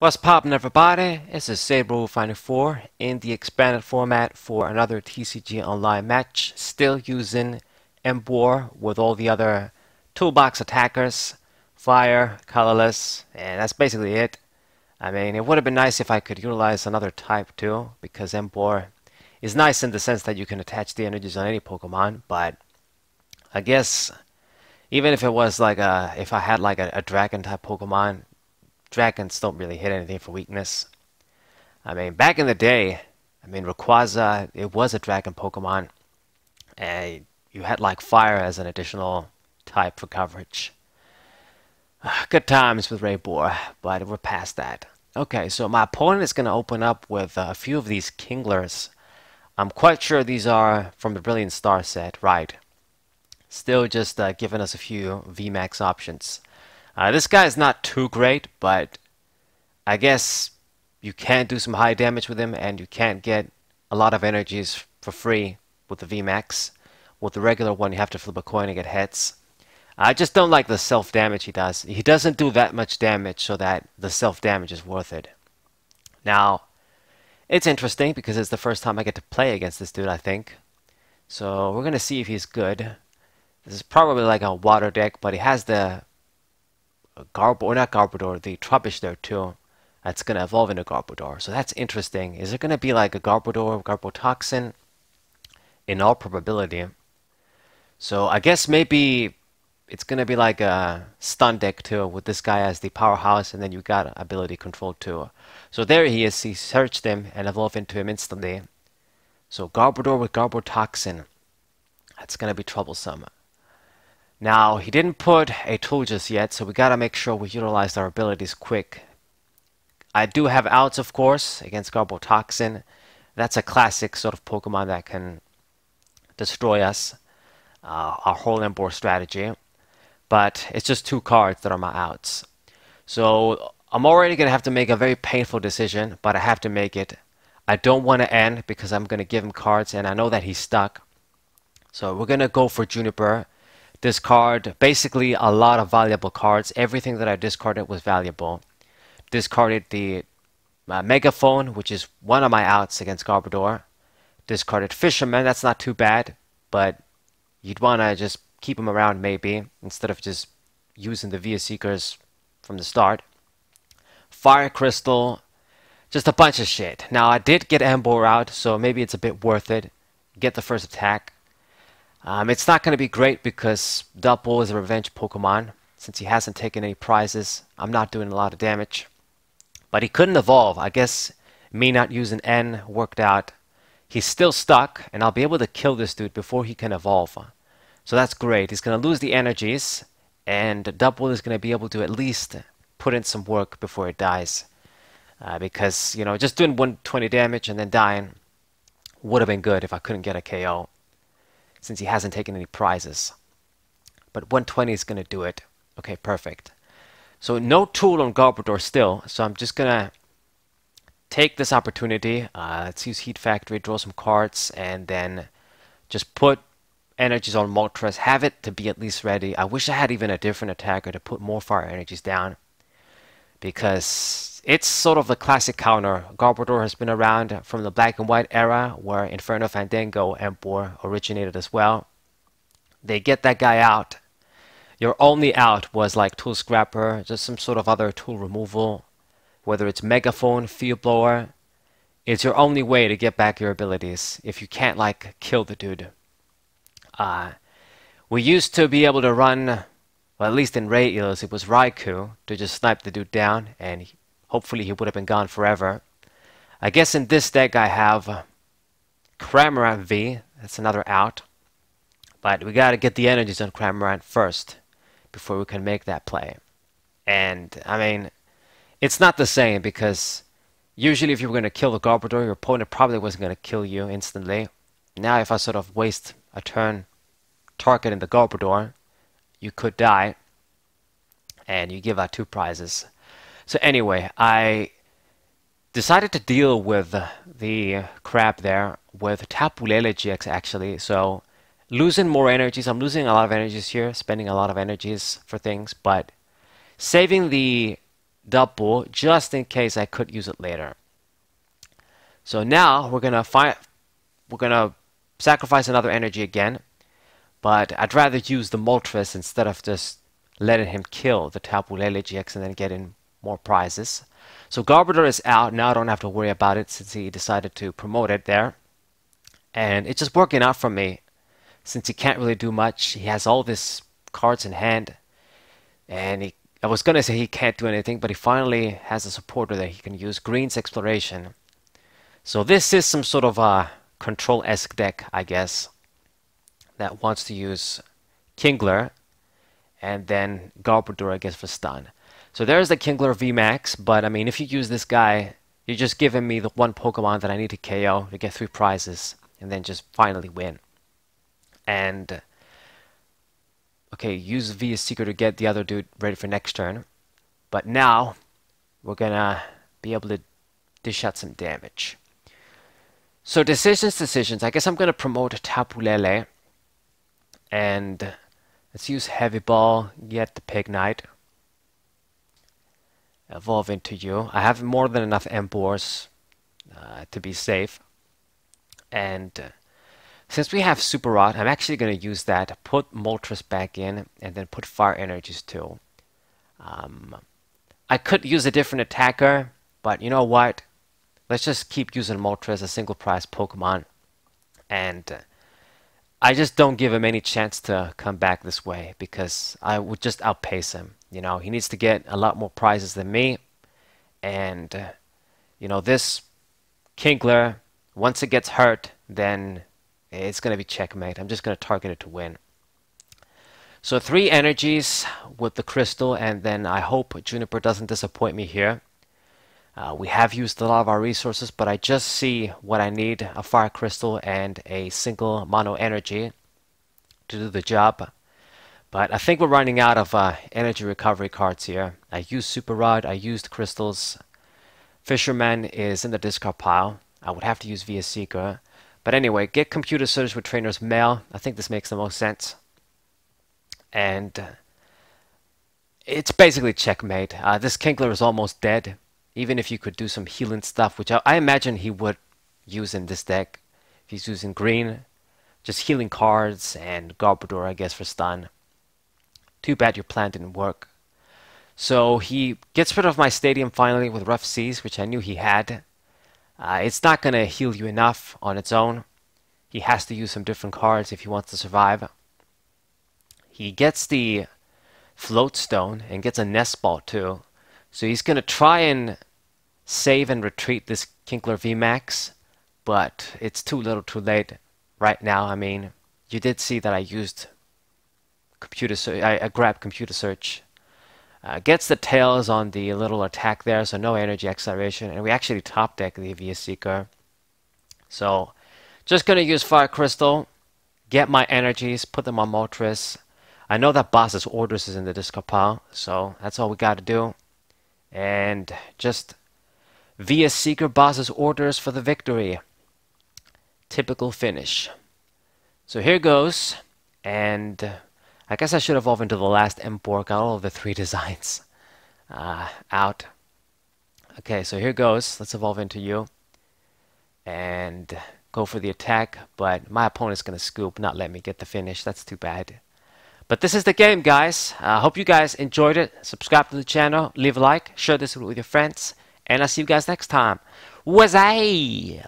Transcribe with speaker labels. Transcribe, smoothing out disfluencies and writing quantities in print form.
Speaker 1: What's poppin', everybody? This is Saber54 in the expanded format for another TCG online match, still using Emboar with all the other toolbox attackers, fire, colorless, and that's basically it. I mean, it would have been nice if I could utilize another type too, because Emboar is nice in the sense that you can attach the energies on any Pokemon, but I guess even if it was like if I had like a dragon type Pokemon, dragons don't really hit anything for weakness. I mean, back in the day, Rayquaza, it was a dragon Pokemon, and you had like fire as an additional type for coverage. Good times with Raybor, but we're past that. Okay, so my opponent is going to open up with a few of these Kinglers. I'm quite sure these are from the Brilliant Star set, right? Still just giving us a few VMAX options. This guy is not too great, but I guess you can do some high damage with him, and you can't get a lot of energies for free with the VMAX. With the regular one, you have to flip a coin to get hits. I just don't like the self-damage he does. He doesn't do that much damage so that the self-damage is worth it. Now, it's interesting because it's the first time I get to play against this dude, I think. So we're going to see if he's good. This is probably like a water deck, but he has the not Garbodor, the Trubbish there too. That's going to evolve into Garbodor. So that's interesting. Is it going to be like a Garbodor, Garbotoxin? In all probability. So I guess maybe it's going to be like a stun deck too, with this guy as the powerhouse, and then you got ability control too. So there he is. He searched him and evolved into him instantly. So Garbodor with Garbotoxin. That's going to be troublesome. Now, he didn't put a tool just yet, so we gotta make sure we utilize our abilities quick. I do have outs, of course, against Garbotoxin. That's a classic sort of Pokemon that can destroy us, our whole Emboar strategy. But it's just two cards that are my outs. So I'm already gonna have to make a very painful decision, but I have to make it. I don't want to end because I'm gonna give him cards, and I know that he's stuck. So we're gonna go for Juniper. Discard basically a lot of valuable cards. Everything that I discarded was valuable. Discarded the Megaphone, which is one of my outs against Garbodor. Discarded Fisherman, that's not too bad, but you'd want to just keep him around maybe, instead of just using the Via Seekers from the start. Fire Crystal, just a bunch of shit. Now I did get Emboar out, so maybe it's a bit worth it. Get the first attack. It's not going to be great because Double is a revenge Pokemon. Since he hasn't taken any prizes, I'm not doing a lot of damage. But he couldn't evolve. I guess me not using N worked out. He's still stuck, and I'll be able to kill this dude before he can evolve. So that's great. He's going to lose the energies, and Double is going to be able to at least put in some work before it dies. Because, you know, just doing 120 damage and then dying would have been good if I couldn't get a KO, since he hasn't taken any prizes. But 120 is going to do it. Okay, perfect. So no tool on Garbodor still, so I'm just going to take this opportunity. Let's use Heat Factory, draw some cards, and then just put energies on Moltres. Have it to be at least ready. I wish I had even a different attacker to put more fire energies down, because it's sort of the classic counter. Garbodor has been around from the black and white era, where Inferno Fandango Emboar originated as well. They get that guy out. Your only out was like Tool Scrapper, just some sort of other tool removal, whether it's Megaphone, Field Blower. It's your only way to get back your abilities if you can't like kill the dude. We used to be able to run, well, at least in Ray Eels, it was Raikou to just snipe the dude down, and hopefully he would have been gone forever. I guess in this deck I have Cramorant V. That's another out. But we gotta get the energies on Cramorant first before we can make that play. And, I mean, it's not the same, because usually if you were going to kill the Garbodor, your opponent probably wasn't going to kill you instantly. Now if I sort of waste a turn targeting the Garbodor, you could die, and you give out 2 prizes. So anyway, I decided to deal with the crap there with Tapu Lele GX actually. So losing more energies. I'm losing a lot of energies here, spending a lot of energies for things, but saving the double just in case I could use it later. So now we're gonna sacrifice another energy again, but I'd rather use the Moltres instead of just letting him kill the Tapu Lele GX and then getting more prizes. So Garbodor is out. Now I don't have to worry about it since he decided to promote it there. And it's just working out for me since he can't really do much. He has all these cards in hand. And I was going to say he can't do anything, but he finally has a supporter that he can use. Green's Exploration. So this is some sort of a control-esque deck, I guess, that wants to use Kingler and then Garbodor, I guess, for stun. So there's the Kingler VMAX, but I mean, if you use this guy, you're just giving me the one Pokemon that I need to KO to get 3 prizes and then just finally win. And okay, use VS Seeker to get the other dude ready for next turn. But now we're gonna be able to dish out some damage. So decisions. I guess I'm gonna promote Tapu Lele. And let's use Heavy Ball, get the Pignite. Evolve into you. I have more than enough Emboars to be safe. And since we have Super Rod, I'm actually going to use that, put Moltres back in, and then put Fire Energies too. I could use a different attacker, but you know what? Let's just keep using Moltres, a single prize Pokemon. And I just don't give him any chance to come back this way because I would just outpace him. You know, he needs to get a lot more prizes than me. And, you know, this Kingler, once it gets hurt, then it's going to be checkmate. I'm just going to target it to win. So 3 energies with the crystal, and then I hope Juniper doesn't disappoint me here. We have used a lot of our resources, but I just see what I need, a fire crystal and a single mono energy to do the job. But I think we're running out of energy recovery cards here. I used Super Rod, I used crystals. Fisherman is in the discard pile. I would have to use VS Seeker. But anyway, get Computer Surge with Trainer's Mail. I think this makes the most sense. And it's basically checkmate. This Kingler is almost dead. Even if you could do some healing stuff, which I imagine he would use in this deck. If he's using green, just healing cards and Garbodor, I guess, for stun. Too bad your plan didn't work. So he gets rid of my stadium finally with Rough Seas, which I knew he had. It's not going to heal you enough on its own. He has to use some different cards if he wants to survive. He gets the Float Stone and gets a Nest Ball too. So he's going to try and save and retreat this Kingler VMAX, but it's too little too late right now. I mean, you did see that I used Computer Search. I grabbed Computer Search. Gets the tails on the little attack there, so no energy acceleration, and we actually top deck the VS Seeker. So just going to use Fire Crystal, get my energies, put them on Moltres. I know that Boss's Orders is in the discard pile, so that's all we got to do. And just VS Seeker Boss's Orders for the victory. Typical finish. So here goes, and I guess I should evolve into the last Emboar. Got all of the 3 designs out. Okay, so here goes. Let's evolve into you and go for the attack, but my opponent's going to scoop, not let me get the finish. That's too bad. But this is the game, guys. I hope you guys enjoyed it. Subscribe to the channel, leave a like, share this with your friends, and I'll see you guys next time. Wazzay!